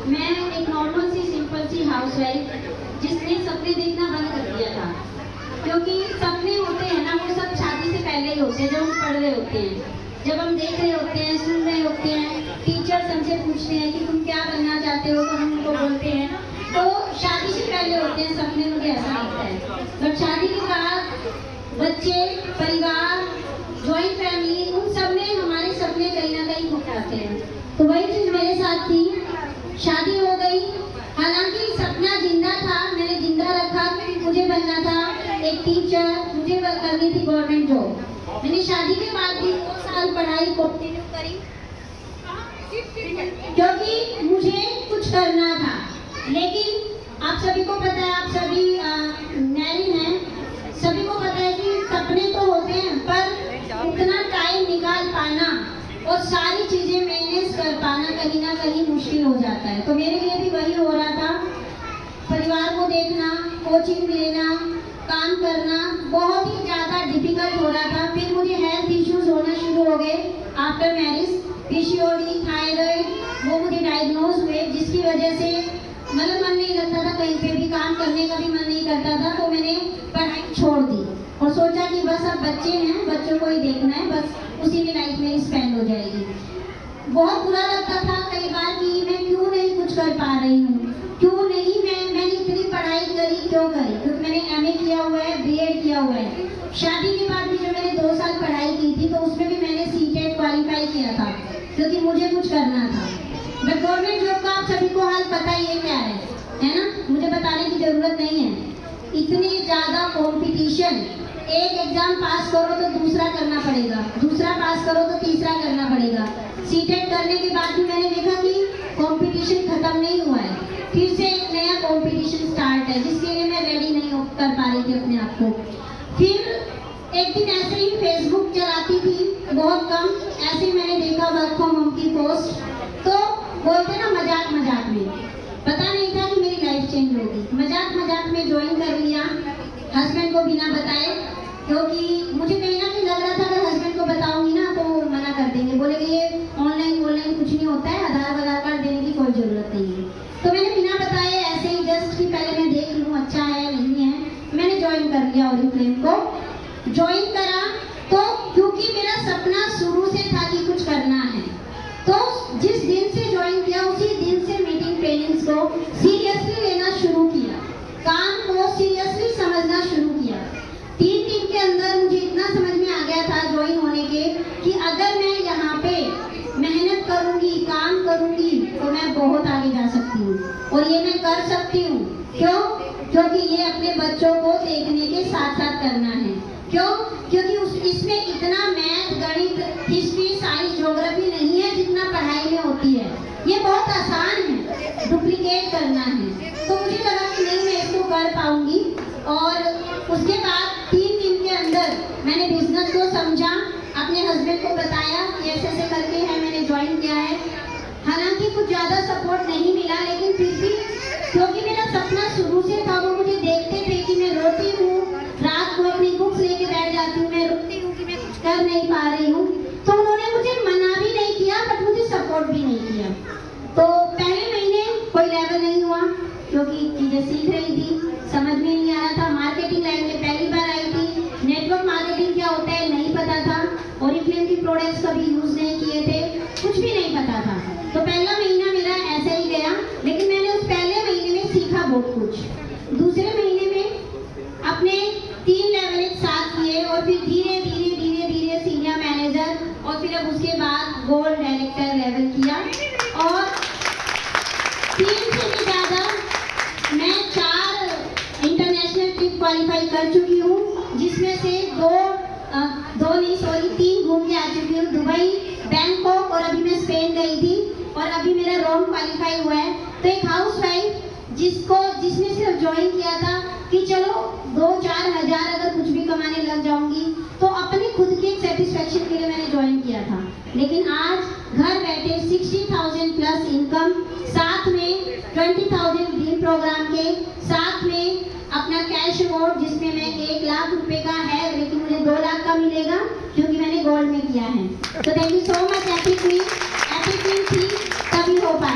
मैं एक नॉर्मल सी सिंपल सी हाउसवाइफ जिसने सपने देखना बंद कर दिया था, क्योंकि सपने होते हैं ना वो सब शादी से पहले ही होते हैं, जब हम पढ़ रहे होते हैं, जब हम देख रहे होते हैं, सुन रहे होते हैं, टीचर्स हमसे पूछते हैं कि तुम क्या बनना चाहते हो, तो हम उनको बोलते हैं, तो शादी से पहले होते हैं सपने, मुझे ऐसा लगता है। बट शादी के बाद बच्चे, परिवार, जॉइंट फैमिली, उन सब में हमारे सपने कहीं ना कहीं खो जाते हैं। तो वही चीज़ मेरे साथ थी, शादी हो गई, हालांकि सपना जिंदा था, मैंने जिंदा रखा, मुझे बनना था एक टीचर, मुझे करनी थी गवर्नमेंट जॉब। मैंने शादी के बाद भी 2 साल पढ़ाई कंटिन्यू करी, क्योंकि मुझे कुछ करना था। लेकिन आप सभी को पता है, आप सभी मैरिड हैं, सभी को पता है कि सपने तो होते हैं, पर उतना टाइम निकाल पाना और सारी चीजें मैनेज कर पाना कहीं ना कहीं मुश्किल हो जाता है। तो मेरे लिए भी वही हो रहा था, परिवार को देखना, कोचिंग लेना, काम करना बहुत ही ज़्यादा डिफिकल्ट हो रहा था। फिर मुझे हेल्थ इश्यूज होना शुरू हो गए आफ्टर मैरिज, पीसीओडी, थायराइड, वो मुझे डायग्नोज हुए, जिसकी वजह से मतलब मन नहीं लगता था, कहीं पे भी काम करने का भी मन नहीं करता था। तो मैंने पढ़ाई छोड़ दी और सोचा कि बस अब बच्चे हैं, बच्चों को ही देखना है, बस उसी में लाइफ में स्पेंड हो जाएगी। बहुत बुरा लगता था कई बार कि मैं क्यों नहीं कुछ कर पा रही हूँ, क्यों नहीं, मैंने इतनी पढ़ाई करी क्यों करी, क्योंकि मैंने एमए किया हुआ है, बीएड किया हुआ है। शादी के बाद भी जो मैंने 2 साल पढ़ाई की थी, तो उसमें भी मैंने सीटेट क्वालिफाई किया था, क्योंकि मुझे कुछ करना था। बट गवर्नमेंट जॉब का आप सभी को हाल पता ही है क्या है ना, मुझे बताने की जरूरत नहीं है। इतनी ज़्यादा कॉम्पिटिशन, एक एग्जाम पास करो तो दूसरा करना पड़ेगा, दूसरा पास करो तो तीसरा करना पड़ेगा। सीटेट करने के बाद भी मैंने देखा कि कंपटीशन खत्म नहीं हुआ है, फिर से एक नया कंपटीशन स्टार्ट है, जिसके लिए मैं रेडी नहीं कर पा रही थी अपने आप को। फिर एक दिन ऐसे ही फेसबुक चलाती थी, बहुत कम, ऐसे ही मैंने देखा वर्क फ्रॉम होम की पोस्ट, तो बोलते ना मजाक मजाक में, पता नहीं था कि मेरी लाइफ चेंज होगी। मजाक मजाक में ज्वाइन कर लिया, हस्बैंड को बिना बताए, क्योंकि मुझे कहीं ना कहीं लग रहा था अगर हस्बैंड को बताऊंगी ना तो मना कर देंगे, बोलेंगे ये ऑनलाइन कुछ नहीं होता है, आधार कार्ड देने की कोई ज़रूरत नहीं है। तो मैंने बिना बताए ऐसे ही जस्ट कि पहले मैं देख लूँ अच्छा है नहीं है, मैंने ज्वाइन कर लिया ऑरिफ्लेम को। ज्वाइन करा तो क्योंकि मेरा सपना शुरू से था कि कुछ करना है, तो जिस दिन से ज्वाइन किया उसी दिन से मीटिंग ट्रेनिंग्स को सीरियसली लेना शुरू किया, काम को सीरियसली समझना शुरू किया। 3 दिन के अंदर मुझे इतना समझ में आ गया था ज्वाइन होने के कि अगर मैं यहाँ पे मेहनत करूँगी, काम करूँगी, तो मैं बहुत आगे जा सकती हूँ और ये मैं कर सकती हूँ। क्यों? क्योंकि ये अपने बच्चों को देखने के साथ साथ करना है। क्यों? क्योंकि इसमें इतना मैथ, गणित, हिस्ट्री, साइंस, ज्योग्राफी नहीं है जितना पढ़ाई में होती है। ये बहुत आसान है, डुप्लीकेट करना है। तो मुझे लगा कि नहीं, मैं इसको कर पाऊंगी। और उसके बाद 3 दिन के अंदर मैंने बिजनेस को समझा, अपने हस्बैंड को बताया कि ऐसे करके है, मैंने ज्वाइन किया है। हालांकि कुछ ज़्यादा सपोर्ट नहीं मिला, लेकिन फिर भी क्योंकि मेरा सपना शुरू से था, वो मुझे देखते थे कि मैं रोती हूँ, रात को अपनी बुक्स लेके बैठ जाती हूँ, मैं रोती हूँ कि मैं कुछ कर नहीं पा रही हूँ, तो उन्होंने मुझे मना भी नहीं किया बट मुझे सपोर्ट भी नहीं किया। तो पहले महीने कोई लेवल नहीं हुआ, क्योंकि चीज़ें सीख रही थी, समझ में नहीं आ रहा था। मार्केटिंग लाइन में पहली बार आई थी, नेटवर्क मार्केटिंग क्या होता है नहीं पता था, ऑरिफ्लेम की प्रोडक्ट्स कभी यूज़ नहीं किए थे, कुछ भी नहीं पता था। तो पहला महीना मेरा ऐसे ही गया, लेकिन मैंने उस पहले महीने में सीखा बहुत कुछ। दूसरे महीने में अपने 3 लेवल एक साथ किए और फिर धीरे धीरे सीनियर मैनेजर और फिर अब उसके बाद गोल्ड डायरेक्टर लेवल किया। और 3 से भी ज़्यादा मैं 4 इंटरनेशनल ट्रिप क्वालिफाई कर चुकी हूँ, जिसमें से 3 घूम के आ चुकी हूँ, दुबई, बैंकॉक, और अभी मैं स्पेन गई थी, और अभी मेरा रोम क्वालिफाई हुआ है। तो एक हाउसवाइफ जिसने सिर्फ ज्वाइन किया था कि चलो 2-4 हज़ार अगर कुछ भी कमाने लग जाऊंगी, तो अपनी खुद की एक सेटिस्फेक्शन के लिए मैंने ज्वाइन किया था। लेकिन आज घर बैठे 60,000 प्लस इनकम, साथ में 20,000 ड्रीम प्रोग्राम के, साथ में अपना कैश अवार्ड जिसमें मैं 1 लाख रुपए का है, लेकिन मुझे 2 लाख का मिलेगा क्योंकि मैंने गोल्ड में किया है। तो थैंक यू सो मच। ऐसी टीम थी तभी हो पाया।